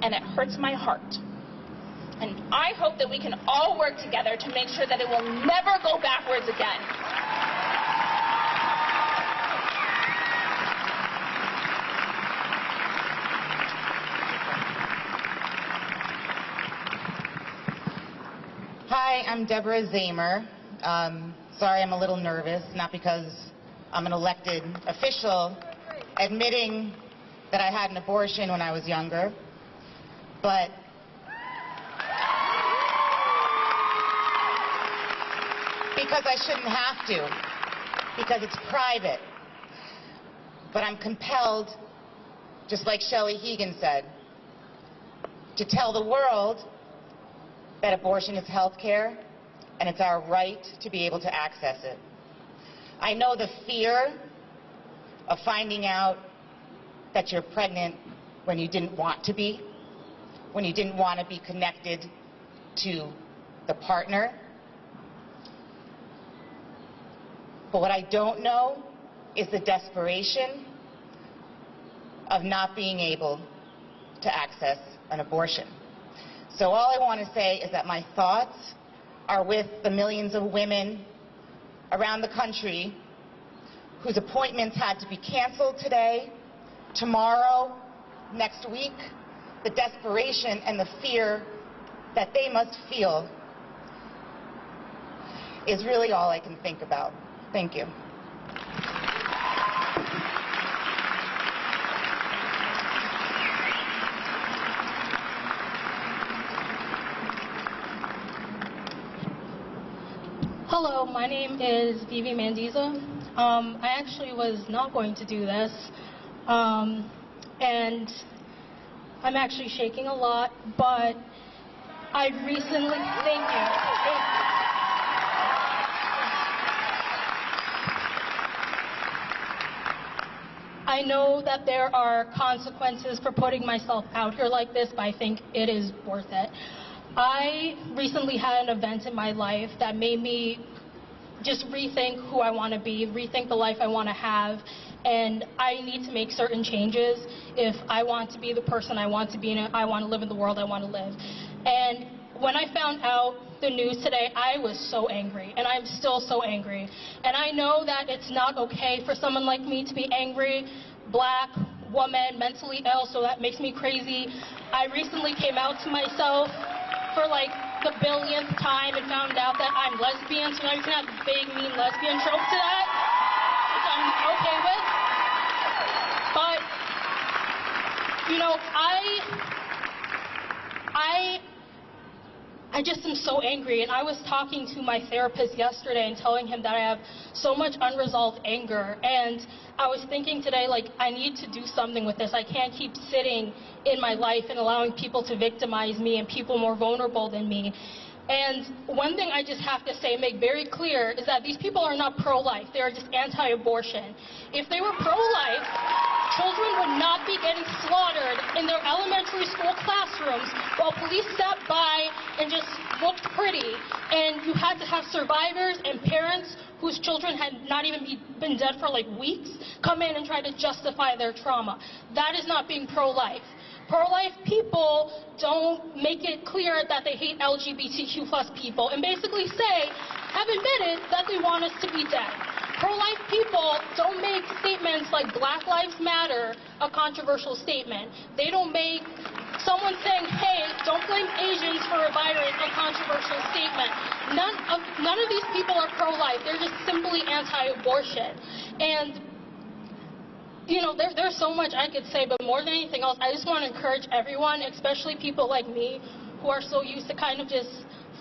and it hurts my heart. And I hope that we can all work together to make sure that it will never go backwards again. Hi, I'm Deborah Zamer. Sorry, I'm a little nervous, not because I'm an elected official admitting that I had an abortion when I was younger, but because I shouldn't have to, because it's private. But I'm compelled, just like Shelley Hegan said, to tell the world that abortion is health care and it's our right to be able to access it. I know the fear of finding out that you're pregnant when you didn't want to be, when you didn't want to be connected to the partner. But what I don't know is the desperation of not being able to access an abortion. So all I want to say is that my thoughts are with the millions of women around the country whose appointments had to be canceled today, tomorrow, next week. The desperation and the fear that they must feel is really all I can think about. Thank you. Hello, my name is Vivi Mandiza. I actually was not going to do this, and I'm actually shaking a lot, but I recently, thank you. I know that there are consequences for putting myself out here like this, but I think it is worth it. I recently had an event in my life that made me just rethink who I want to be, rethink the life I want to have, and I need to make certain changes if I want to be the person I want to be and I want to live in the world I want to live. And when I found out the news today, I was so angry, and I'm still so angry. And I know that it's not okay for someone like me to be angry, black, woman, mentally ill, so that makes me crazy. I recently came out to myself for like the billionth time and found out that I'm lesbian, so now you can have the big, mean lesbian trope to that, which I'm okay with. But, you know, I just am so angry, and I was talking to my therapist yesterday and telling him that I have so much unresolved anger, and I was thinking today, like, I need to do something with this. I can't keep sitting in my life and allowing people to victimize me and people more vulnerable than me. And one thing I just have to say, make very clear, is that these people are not pro-life. They are just anti-abortion. If they were pro-life, children would not be getting slaughtered in their elementary school classrooms while police sat by and just looked pretty. And you had to have survivors and parents whose children had not even been dead for like weeks come in and try to justify their trauma. That is not being pro-life. Pro-life people don't make it clear that they hate LGBTQ+ people and basically have admitted that they want us to be dead. Pro-life people don't make statements like Black Lives Matter a controversial statement. They don't make someone saying, hey, don't blame Asians for a virus a controversial statement. None of these people are pro-life. They're just simply anti-abortion. And you know, there's so much I could say, but more than anything else, I just want to encourage everyone, especially people like me, who are so used to kind of just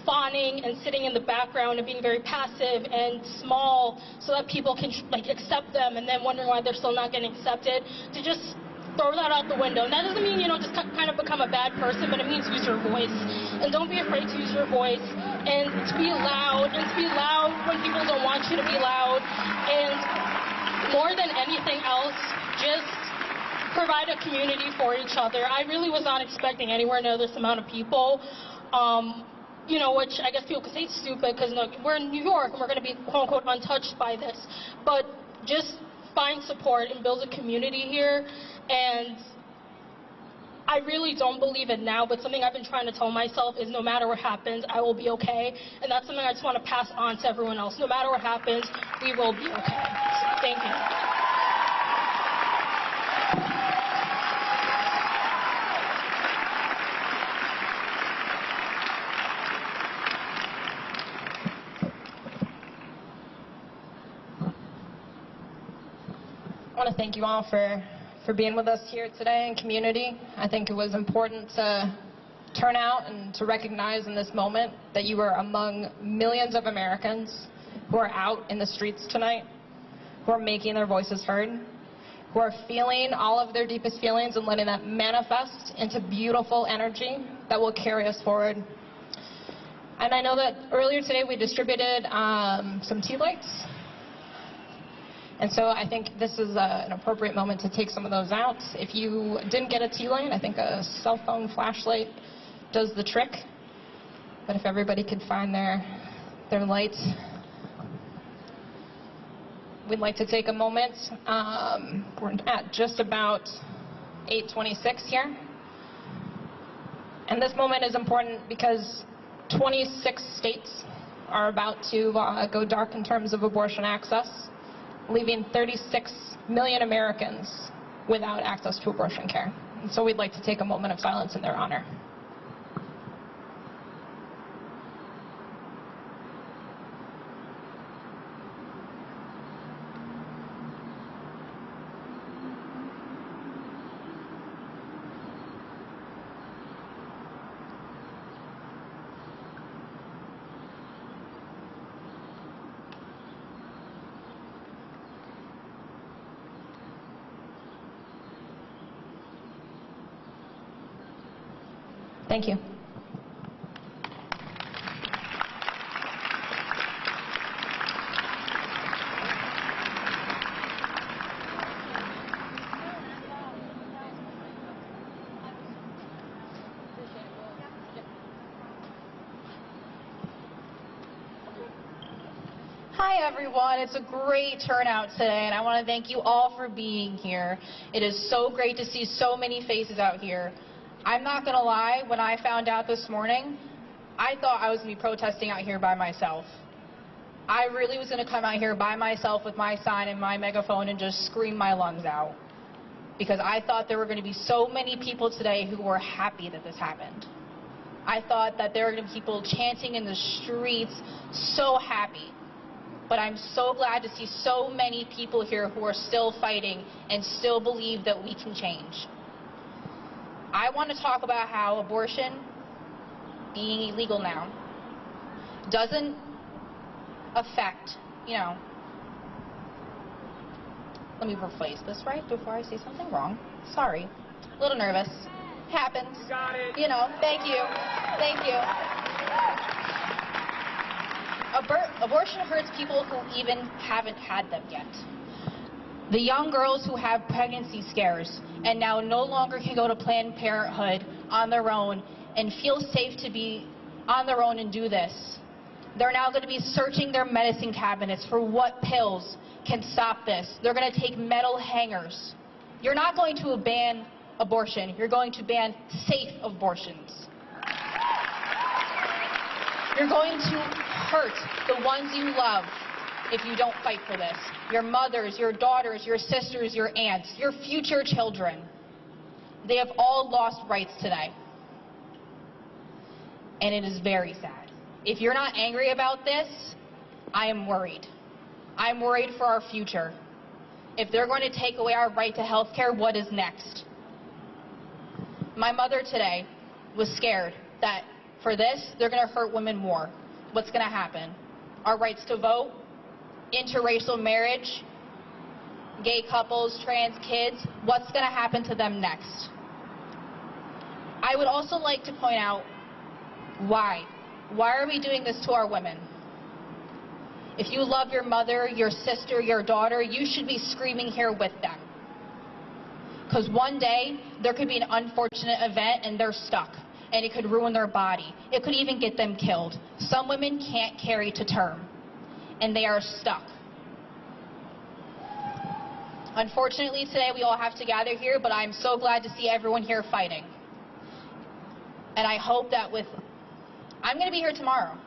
fawning and sitting in the background and being very passive and small so that people can like accept them and then wondering why they're still not getting accepted, to just throw that out the window. And that doesn't mean, you know, just kind of become a bad person, but it means use your voice. And don't be afraid to use your voice and to be loud, when people don't want you to be loud. And more than anything else, just provide a community for each other. I really was not expecting anywhere near this amount of people, you know, which I guess people could say is stupid because we're in New York and we're going to be quote-unquote untouched by this. But just find support and build a community here. And I really don't believe it now, but something I've been trying to tell myself is no matter what happens, I will be okay. And that's something I just want to pass on to everyone else. No matter what happens, we will be okay. So, thank you. I want to thank you all for being with us here today in community. I think it was important to turn out and to recognize in this moment that you are among millions of Americans who are out in the streets tonight, who are making their voices heard, who are feeling all of their deepest feelings and letting that manifest into beautiful energy that will carry us forward. And I know that earlier today we distributed some tea lights. And so I think this is an appropriate moment to take some of those out. If you didn't get a tea light, I think a cell phone flashlight does the trick. But if everybody could find their light, we'd like to take a moment. We're at just about 8:26 here. And this moment is important because 26 states are about to go dark in terms of abortion access, leaving 36 million Americans without access to abortion care. And so we'd like to take a moment of silence in their honor. Thank you. Hi everyone, it's a great turnout today and I want to thank you all for being here. It is so great to see so many faces out here. I'm not going to lie, when I found out this morning, I thought I was going to be protesting out here by myself. I really was going to come out here by myself with my sign and my megaphone and just scream my lungs out. Because I thought there were going to be so many people today who were happy that this happened. I thought that there were going to be people chanting in the streets, so happy. But I'm so glad to see so many people here who are still fighting and still believe that we can change. I want to talk about how abortion being illegal now doesn't affect, let me rephrase this right before I say something wrong. Sorry, a little nervous. Happens. You got it. Thank you. Thank you. Abortion hurts people who even haven't had them yet. The young girls who have pregnancy scares and now no longer can go to Planned Parenthood on their own and feel safe to be on their own and do this. They're now going to be searching their medicine cabinets for what pills can stop this. They're going to take metal hangers. You're not going to ban abortion. You're going to ban safe abortions. You're going to hurt the ones you love if you don't fight for this. Your mothers, your daughters, your sisters, your aunts, your future children. They have all lost rights today. And it is very sad. If you're not angry about this, I am worried. I'm worried for our future. If they're going to take away our right to health care, what is next? My mother today was scared that for this, they're going to hurt women more. What's going to happen? Our rights to vote, interracial marriage, gay couples, trans kids, what's going to happen to them next? I would also like to point out why. Why are we doing this to our women? If you love your mother, your sister, your daughter, you should be screaming here with them. Because one day, there could be an unfortunate event and they're stuck. And it could ruin their body. It could even get them killed. Some women can't carry to term. And they are stuck. Unfortunately, today we all have to gather here, but I'm so glad to see everyone here fighting. And I hope that I'm going to be here tomorrow.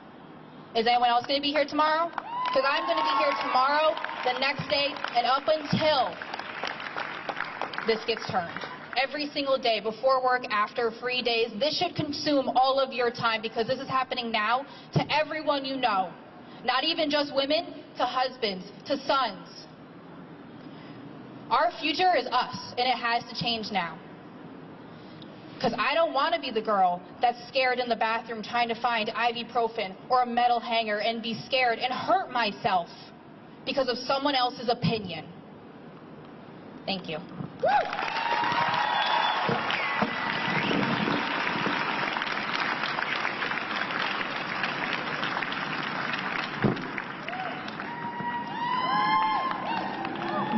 Is anyone else going to be here tomorrow? Because I'm going to be here tomorrow, the next day, and up until this gets turned. Every single day, before work, after, free days. This should consume all of your time, because this is happening now to everyone you know. Not even just women, to husbands, to sons. Our future is us, and it has to change now. Because I don't want to be the girl that's scared in the bathroom trying to find ibuprofen or a metal hanger and be scared and hurt myself because of someone else's opinion. Thank you.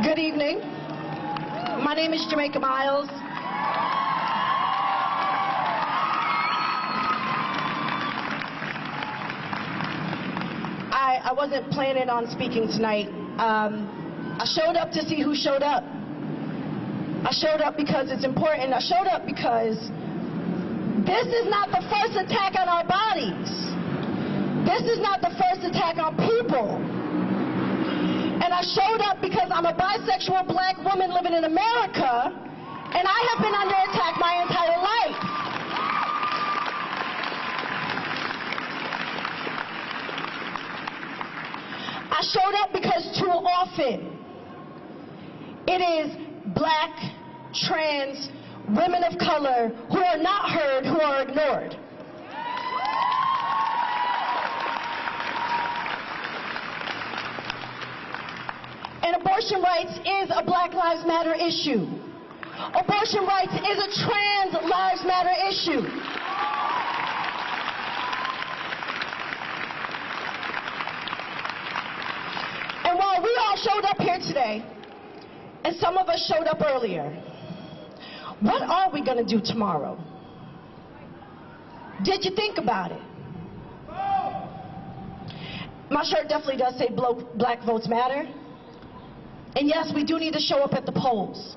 Good evening. My name is Jamaica Miles. I wasn't planning on speaking tonight. I showed up to see who showed up. I showed up because it's important. I showed up because this is not the first attack on our bodies. This is not the first attack on people. And I showed up because I'm a bisexual black woman living in America, and I have been under attack my entire life. I showed up because too often it is black, trans, women of color who are not heard, who are ignored. And abortion rights is a Black Lives Matter issue. Abortion rights is a Trans Lives Matter issue. And while we all showed up here today, and some of us showed up earlier, what are we going to do tomorrow? Did you think about it? My shirt definitely does say Black Votes Matter. And yes, we do need to show up at the polls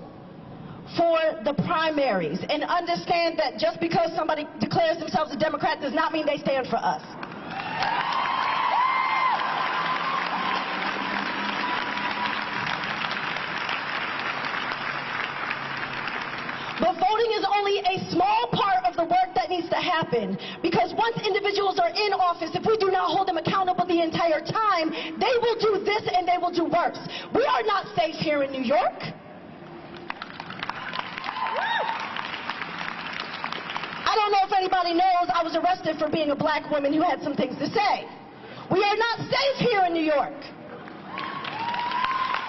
for the primaries and understand that just because somebody declares themselves a Democrat does not mean they stand for us. But voting is only a small part of the work that needs to happen, because once individuals are in office, if we do not hold them accountable the entire time, they will do this and they will do worse. We are not safe here in New York. I don't know if anybody knows I was arrested for being a black woman who had some things to say. We are not safe here in New York.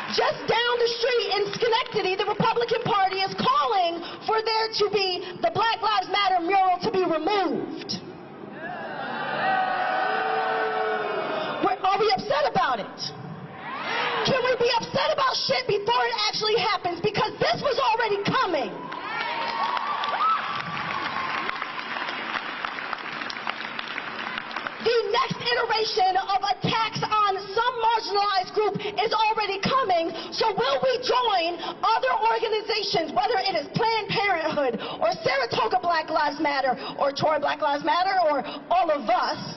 Just down the street in Schenectady, the Republican Party is calling for there to be the Black Lives Matter mural to be removed. Are we upset about it? Can we be upset about shit before it actually happens? Because this was already coming. The next iteration of attacks on some marginalized group is already coming, so will we join other organizations, whether it is Planned Parenthood or Saratoga Black Lives Matter or Troy Black Lives Matter or all of us,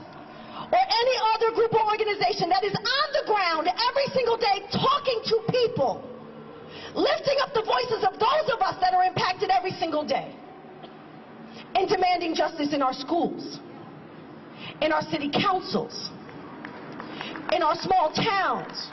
or any other group or organization that is on the ground every single day talking to people, lifting up the voices of those of us that are impacted every single day, and demanding justice in our schools, in our city councils, in our small towns.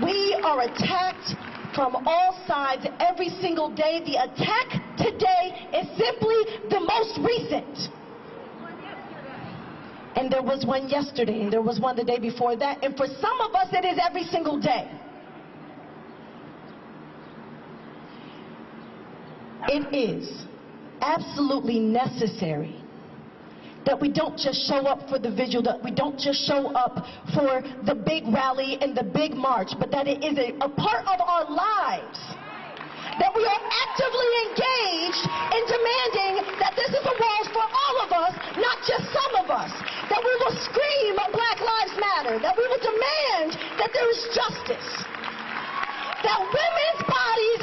We are attacked from all sides every single day. The attack today is simply the most recent. And there was one yesterday, and there was one the day before that, and for some of us it is every single day. It is absolutely necessary that we don't just show up for the vigil, that we don't just show up for the big rally and the big march, but that it is a part of our lives, that we are actively engaged in demanding that this is a wall for all of us, not just some of us, that we will scream Black Lives Matter, that we will demand that there is justice, that women's bodies